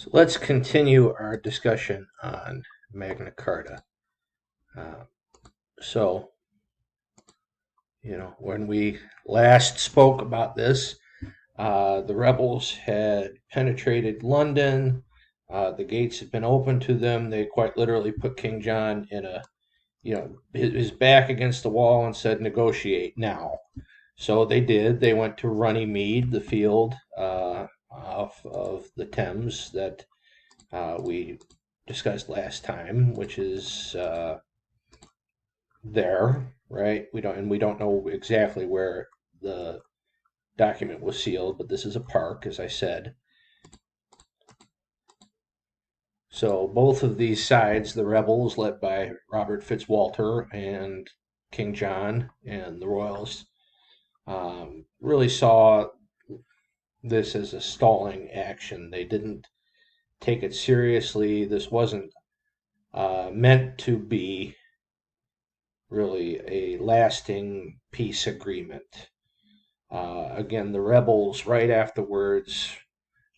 So let's continue our discussion on Magna Carta. Uh, so, when we last spoke about this, the rebels had penetrated London. The gates had been opened to them. They quite literally put King John in his back against the wall and said, negotiate now. So they did. They went to Runnymede, the field off of the Thames that we discussed last time, which is there, right? We don't know exactly where the document was sealed, but this is a park, as I said. So both of these sides, the rebels led by Robert Fitzwalter and King John and the royalists, really saw this as a stalling action. They didn't take it seriously. This wasn't meant to be really a lasting peace agreement. Again, the rebels, right afterwards,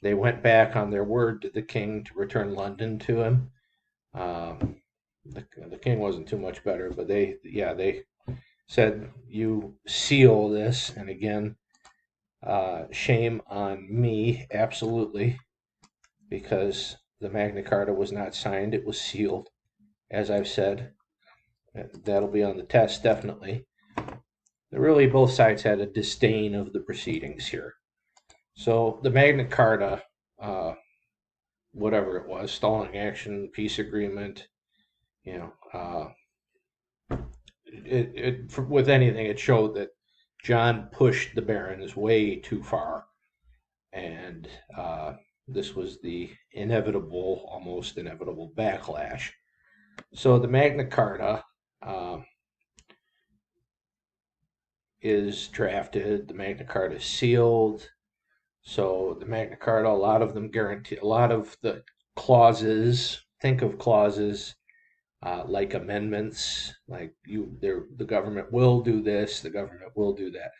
they went back on their word to the king to return London to him. The king wasn't too much better, but they said, you seal this. And again, shame on me, absolutely, because the Magna Carta was not signed, it was sealed, as I've said. That'll be on the test, definitely. Really, both sides had a disdain of the proceedings here. So the Magna Carta, whatever it was, stalling action, peace agreement, with anything, it showed that John pushed the barons way too far, and this was the almost inevitable backlash. So the Magna Carta is drafted, the Magna Carta is sealed. So the Magna Carta, a lot of them guarantee, a lot of the clauses, think of clauses like amendments, like the government will do this, the government will do that.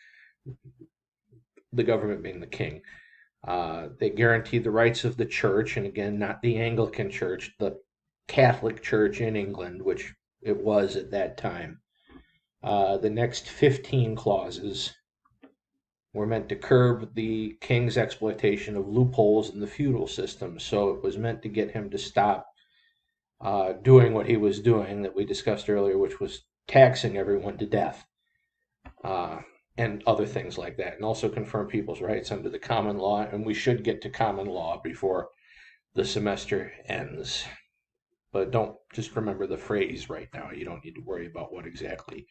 The government being the king. They guarantee the rights of the church, and again, not the Anglican church, the Catholic Church in England, which it was at that time. The next 15 clauses were meant to curb the king's exploitation of loopholes in the feudal system. So it was meant to get him to stop doing what he was doing that we discussed earlier, which was taxing everyone to death and other things like that, and also confirm people's rights under the common law. And we should get to common law before the semester ends. But don't just remember the phrase right now. You don't need to worry about what exactly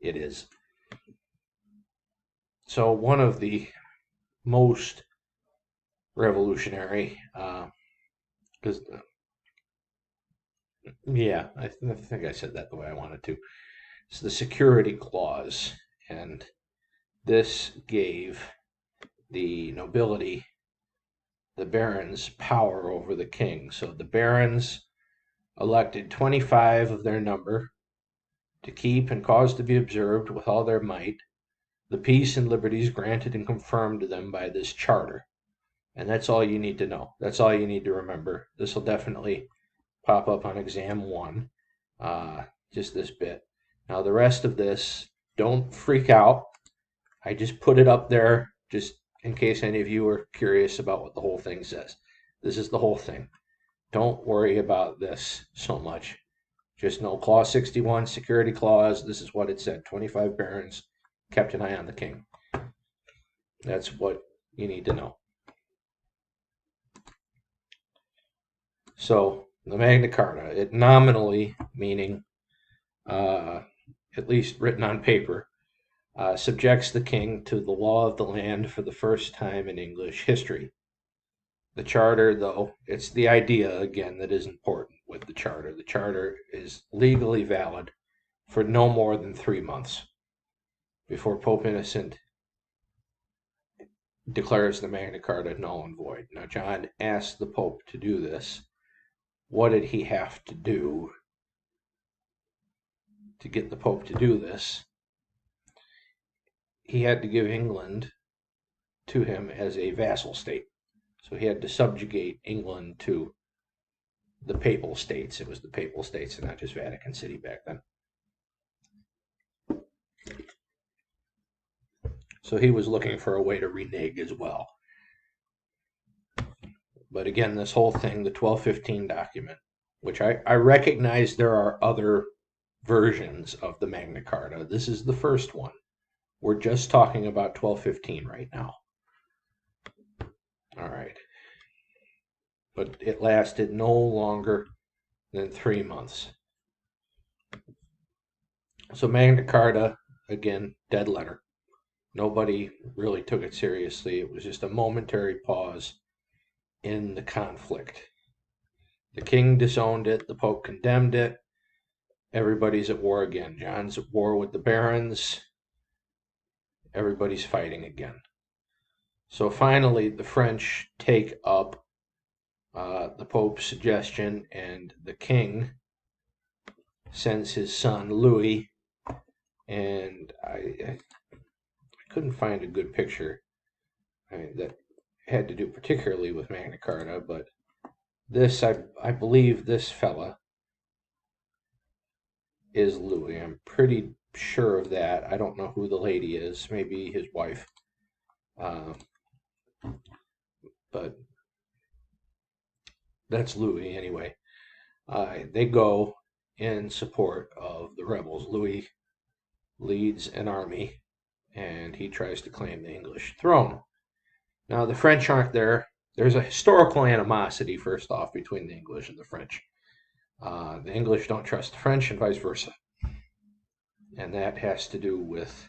it is. So one of the most revolutionary, because I think I said that the way I wanted to. It's the security clause, and this gave the nobility, the barons, power over the king. So the barons elected 25 of their number to keep and cause to be observed with all their might the peace and liberties granted and confirmed to them by this charter. And that's all you need to know. That's all you need to remember. This will definitely pop up on exam 1, just this bit. Now the rest of this, don't freak out. I just put it up there just in case any of you are curious about what the whole thing says. This is the whole thing. Don't worry about this so much. Just know Clause 61, Security Clause, this is what it said. 25 barons kept an eye on the king. That's what you need to know. So, the Magna Carta, it nominally, meaning at least written on paper, subjects the king to the law of the land for the first time in English history. The charter, though, it's the idea, again, that is important with the charter. The charter is legally valid for no more than 3 months before Pope Innocent declares the Magna Carta null and void. Now, John asked the Pope to do this. What did he have to do to get the Pope to do this? He had to give England to him as a vassal state. So he had to subjugate England to the Papal States. It was the Papal States and not just Vatican City back then. So he was looking for a way to renege as well. But again, this whole thing, the 1215 document, which I recognize there are other versions of the Magna Carta. This is the first one. We're just talking about 1215 right now. All right. But it lasted no longer than 3 months. So Magna Carta, again, dead letter. Nobody really took it seriously. It was just a momentary pause in the conflict. The king disowned it. The Pope condemned it. Everybody's at war again. John's at war with the barons. Everybody's fighting again. So finally, the French take up the Pope's suggestion, and the king sends his son Louis. And I couldn't find a good picture that had to do particularly with Magna Carta, but this, I believe this fella is Louis. I'm pretty sure of that. I don't know who the lady is. Maybe his wife. But that's Louis anyway. They go in support of the rebels. Louis leads an army, and he tries to claim the English throne. Now, the French aren't there. There's a historical animosity, first off, between the English and the French. The English don't trust the French and vice versa. And that has to do with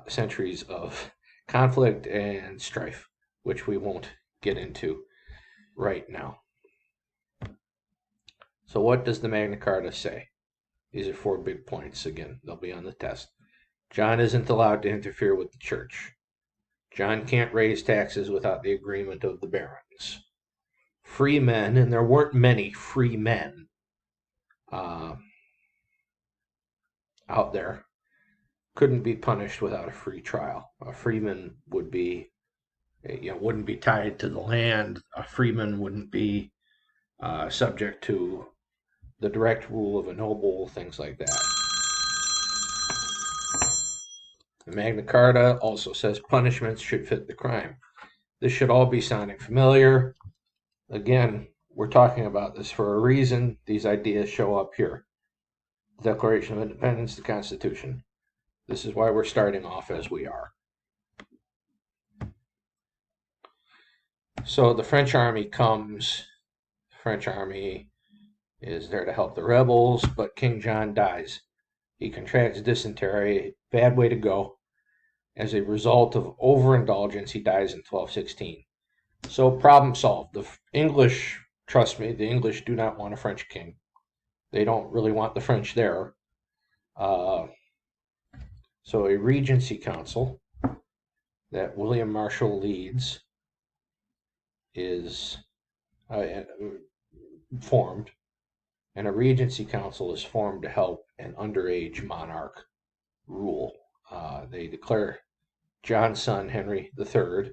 centuries of conflict and strife, which we won't get into right now. So what does the Magna Carta say? These are 4 big points. Again, they'll be on the test. John isn't allowed to interfere with the church. John can't raise taxes without the agreement of the barons. Free men, and there weren't many free men out there, couldn't be punished without a free trial. A freeman would be, wouldn't be tied to the land. A freeman wouldn't be subject to the direct rule of a noble, things like that. The Magna Carta also says punishments should fit the crime. This should all be sounding familiar. Again, we're talking about this for a reason. These ideas show up here. The Declaration of Independence, the Constitution. This is why we're starting off as we are. So the French army comes. The French army is there to help the rebels, but King John dies. He contracts dysentery, bad way to go. As a result of overindulgence, he dies in 1216. So problem solved. The English, trust me, the English do not want a French king. They don't really want the French there. So a regency council that William Marshall leads is formed, and a regency council is formed to help an underage monarch rule. They declare John's son Henry III,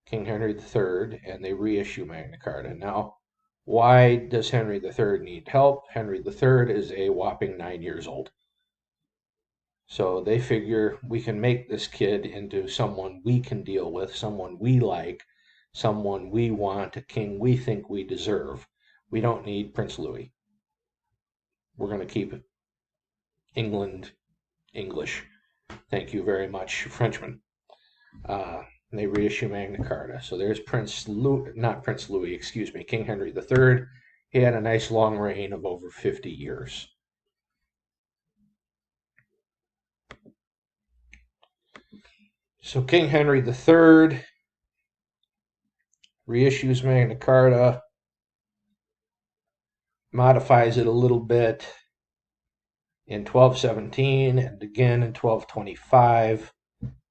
King Henry III, and they reissue Magna Carta. Now, why does Henry III need help? Henry III is a whopping 9 years old. So they figure we can make this kid into someone we can deal with, someone we like, someone we want, a king we think we deserve. We don't need Prince Louis. We're going to keep England English. Thank you very much, Frenchmen. They reissue Magna Carta. So there's King Henry III. He had a nice long reign of over 50 years. So King Henry III reissues Magna Carta, modifies it a little bit in 1217 and again in 1225.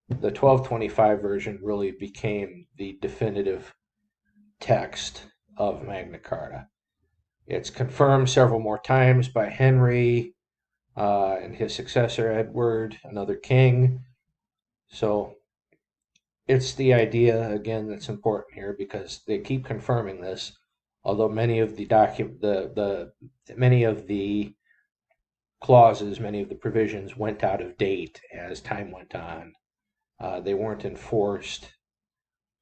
The 1225 version really became the definitive text of Magna Carta. It's confirmed several more times by Henry and his successor Edward, another king. So it's the idea again that's important here, because they keep confirming this. Although many of the many of the clauses, many of the provisions went out of date as time went on. They weren't enforced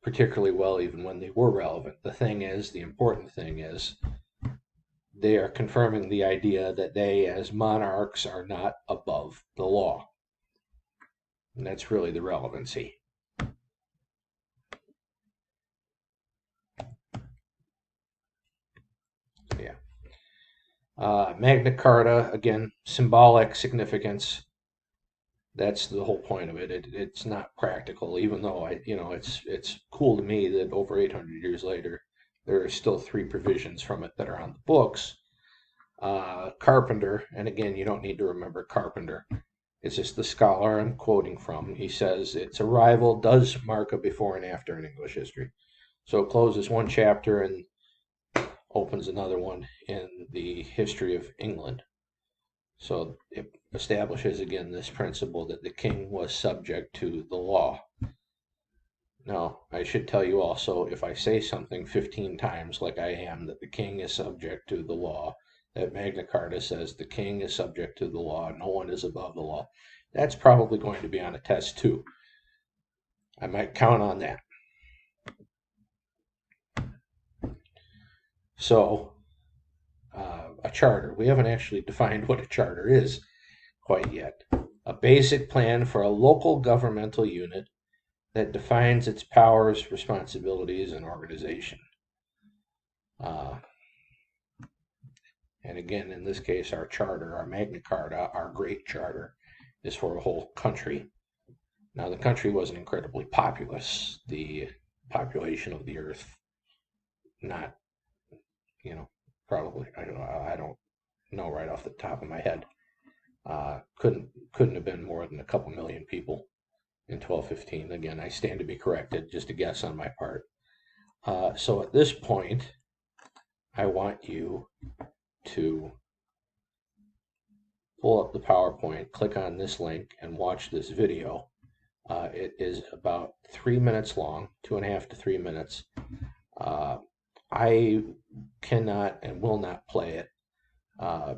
particularly well even when they were relevant. The important thing is, they are confirming the idea that they, as monarchs, are not above the law. And that's really the relevancy. Yeah. Magna Carta, again, symbolic significance. That's the whole point of it. It's not practical, even though it's cool to me that over 800 years later, there are still 3 provisions from it that are on the books. Carpenter, and again, you don't need to remember Carpenter. It's just the scholar I'm quoting from. He says its arrival does mark a before and after in English history. So it closes one chapter and opens another one in the history of England. So it establishes again this principle that the king was subject to the law. Now, I should tell you also, if I say something 15 times like I am, that the king is subject to the law, that Magna Carta says the king is subject to the law, no one is above the law, that's probably going to be on a test too. I might count on that. So, a charter. We haven't actually defined what a charter is quite yet. A basic plan for a local governmental unit that defines its powers, responsibilities, and organization. And again, in this case, our charter, our Magna Carta, our great charter, is for a whole country. Now, the country wasn't incredibly populous. The population of the earth, not, probably, I don't know right off the top of my head. Couldn't have been more than a couple million people in 1215. Again, I stand to be corrected, just a guess on my part. So at this point, I want you to pull up the PowerPoint, click on this link, and watch this video. It is about 3 minutes long, 2.5 to 3 minutes. I cannot and will not play it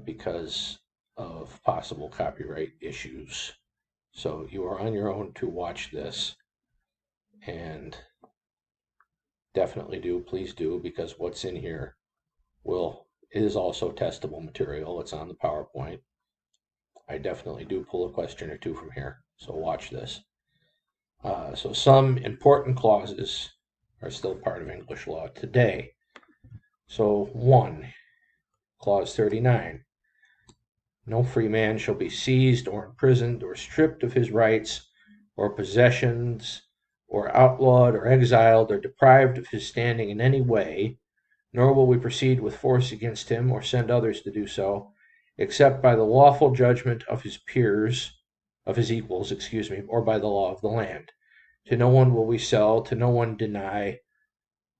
because of possible copyright issues. So you are on your own to watch this, and definitely please do, because what's in here is also testable material. It's on the PowerPoint. I definitely do pull a question or two from here, so watch this. So some important clauses are still part of English law today. So 1, Clause 39. No free man shall be seized or imprisoned or stripped of his rights or possessions, or outlawed or exiled or deprived of his standing in any way, nor will we proceed with force against him or send others to do so, except by the lawful judgment of his peers, of his equals, or by the law of the land. To no one will we sell, to no one deny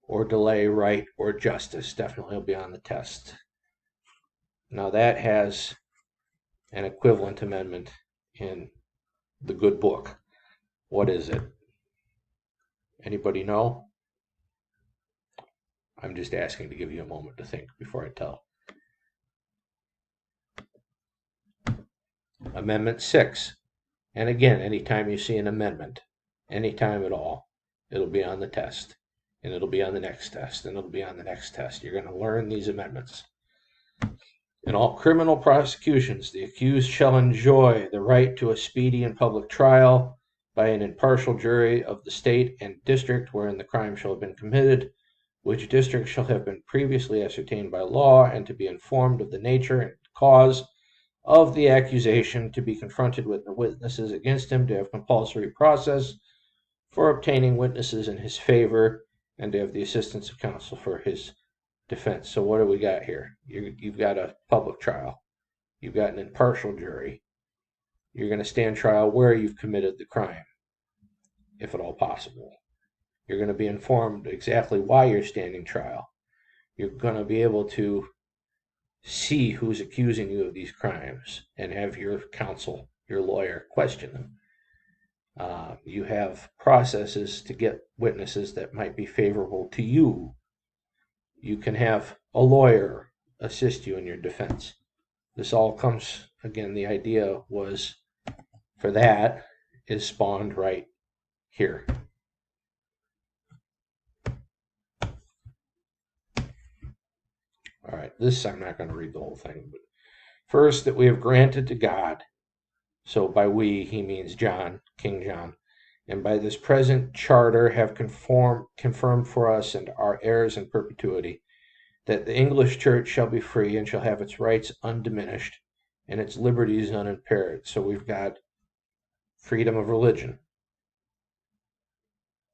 or delay right or justice. Definitely will be on the test. Now that has an equivalent amendment in the good book. What is it? Anybody know? I'm just asking to give you a moment to think before I tell. Amendment 6. And again, anytime you see an amendment, anytime at all, it'll be on the test, and it'll be on the next test, and it'll be on the next test. You're going to learn these amendments. In all criminal prosecutions, the accused shall enjoy the right to a speedy and public trial by an impartial jury of the state and district wherein the crime shall have been committed, which district shall have been previously ascertained by law, and to be informed of the nature and cause of the accusation, to be confronted with the witnesses against him, to have compulsory process for obtaining witnesses in his favor, and to have the assistance of counsel for his defense. So what do we got here? You've got a public trial. You've got an impartial jury. You're going to stand trial where you've committed the crime, if at all possible. You're going to be informed exactly why you're standing trial. You're going to be able to see who's accusing you of these crimes and have your counsel, your lawyer, question them. You have processes to get witnesses that might be favorable to you. You can have a lawyer assist you in your defense. This all comes, again, the idea was for that is spawned right here. All right, this I'm not going to read the whole thing, but first, that we have granted to God, so by we he means John, King John, and by this present charter have confirmed for us and our heirs in perpetuity, that the English Church shall be free and shall have its rights undiminished and its liberties unimpaired. So we've got freedom of religion.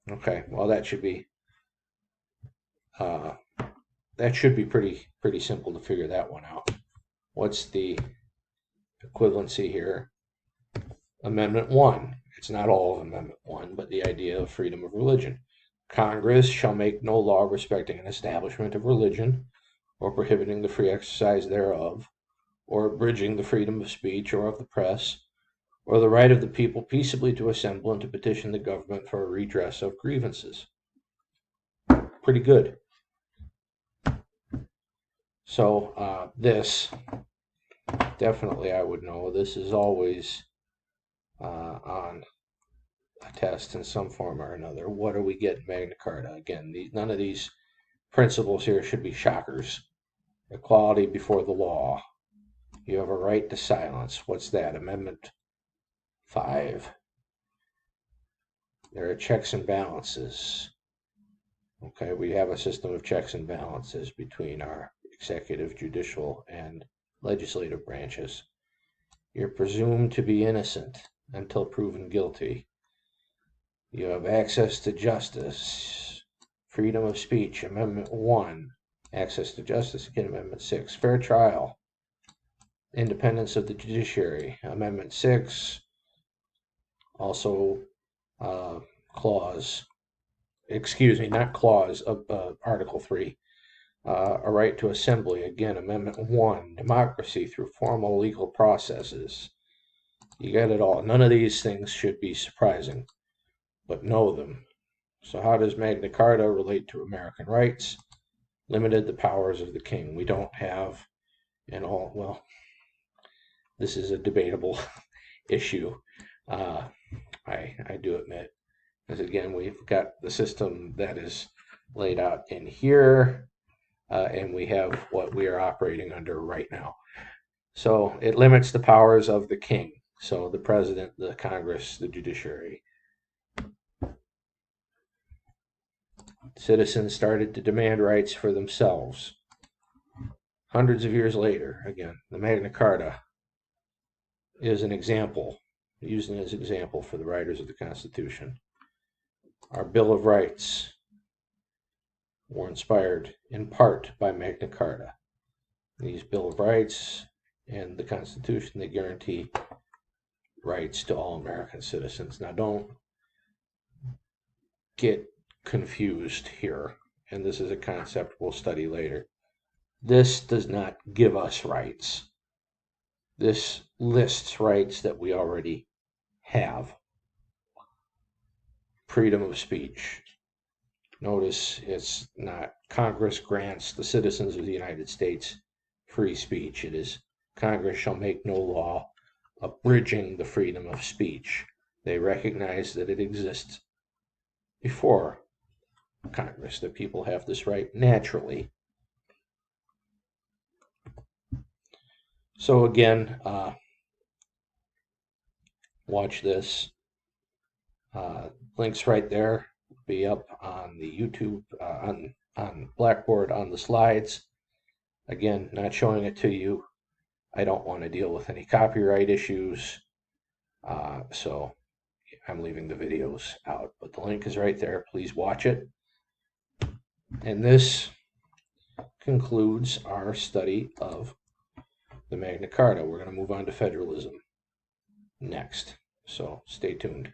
Okay, well that should be pretty simple to figure that one out. What's the equivalency here? Amendment 1. It's not all of Amendment 1, but the idea of freedom of religion. Congress shall make no law respecting an establishment of religion, or prohibiting the free exercise thereof, or abridging the freedom of speech or of the press, or the right of the people peaceably to assemble and to petition the government for a redress of grievances. Pretty good. So this, definitely I would know, this is always on a test in some form or another. What do we get in Magna Carta? Again, none of these principles here should be shockers. Equality before the law. You have a right to silence. What's that? Amendment 5. There are checks and balances. Okay, we have a system of checks and balances between our executive, judicial, and legislative branches. You're presumed to be innocent until proven guilty. You have access to justice, freedom of speech, Amendment 1, access to justice, again, Amendment 6, fair trial, independence of the judiciary, Amendment 6, also Article 3, a right to assembly, again, Amendment 1, democracy through formal legal processes. You got it all. None of these things should be surprising, but know them. So how does Magna Carta relate to American rights? Limited the powers of the king. We don't have well, this is a debatable issue. I do admit, because again, we've got the system that is laid out in here, and we have what we are operating under right now. So it limits the powers of the king. So the president, the Congress, the judiciary. Citizens started to demand rights for themselves. Hundreds of years later, again, the Magna Carta is an example, used as an example for the writers of the Constitution. Our Bill of Rights were inspired in part by Magna Carta. These Bill of Rights and the Constitution, they guarantee rights to all American citizens. Now, don't get confused here, and this is a concept we'll study later. This does not give us rights. This lists rights that we already have. Freedom of speech. Notice it's not Congress grants the citizens of the United States free speech. It is Congress shall make no law abridging the freedom of speech. They recognize that it exists before Congress, that people have this right naturally. So again, watch this. Links right there will be up on the YouTube, on Blackboard, on the slides. Again, not showing it to you. I don't want to deal with any copyright issues, so I'm leaving the videos out. But the link is right there. Please watch it. And this concludes our study of the Magna Carta. We're going to move on to federalism next, so stay tuned.